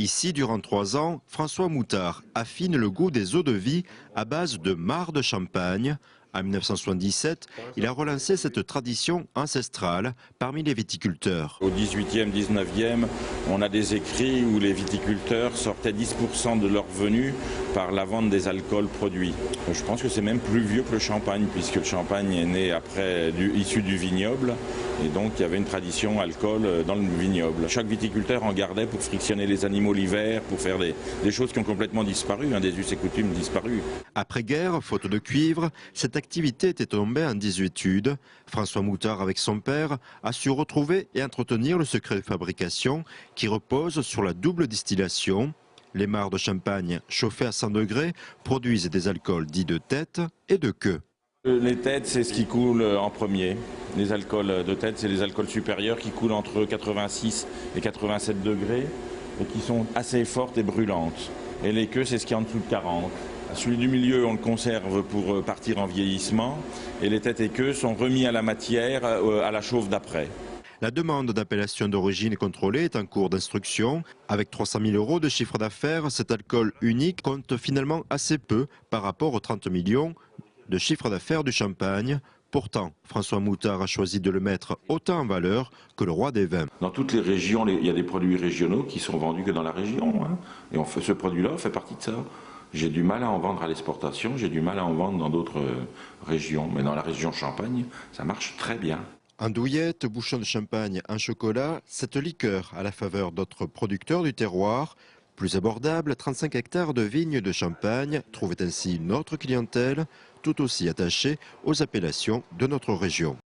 Ici, durant 3 ans, François Moutard affine le goût des eaux de vie à base de marc de champagne. En 1977, il a relancé cette tradition ancestrale parmi les viticulteurs. Au 18e, 19e, on a des écrits où les viticulteurs sortaient 10% de leurs revenus par la vente des alcools produits. Je pense que c'est même plus vieux que le champagne, puisque le champagne est né issu du vignoble, et donc il y avait une tradition alcool dans le vignoble. Chaque viticulteur en gardait pour frictionner les animaux l'hiver, pour faire des choses qui ont complètement disparu, des us et coutumes disparus. Après-guerre, faute de cuivre, cette activité était tombée en désuétude. François Moutard, avec son père, a su retrouver et entretenir le secret de fabrication qui repose sur la double distillation. Les mares de champagne chauffées à 100 degrés produisent des alcools dits de tête et de queue. Les têtes, c'est ce qui coule en premier. Les alcools de tête, c'est les alcools supérieurs qui coulent entre 86 et 87 degrés et qui sont assez fortes et brûlantes. Et les queues, c'est ce qui est en dessous de 40. Celui du milieu, on le conserve pour partir en vieillissement. Et les têtes et queues sont remis à la matière à la chauffe d'après. La demande d'appellation d'origine contrôlée est en cours d'instruction. Avec 300 000 € de chiffre d'affaires, cet alcool unique compte finalement assez peu par rapport aux 30 millions de chiffre d'affaires du champagne. Pourtant, François Moutard a choisi de le mettre autant en valeur que le roi des vins. Dans toutes les régions, il y a des produits régionaux qui sont vendus que dans la région. Et ce produit-là fait partie de ça. J'ai du mal à en vendre à l'exportation, j'ai du mal à en vendre dans d'autres régions. Mais dans la région Champagne, ça marche très bien. Andouillette, bouchon de champagne en chocolat, cette liqueur à la faveur d'autres producteurs du terroir. Plus abordable, 35 hectares de vignes de Champagne trouvent ainsi une autre clientèle, tout aussi attachée aux appellations de notre région.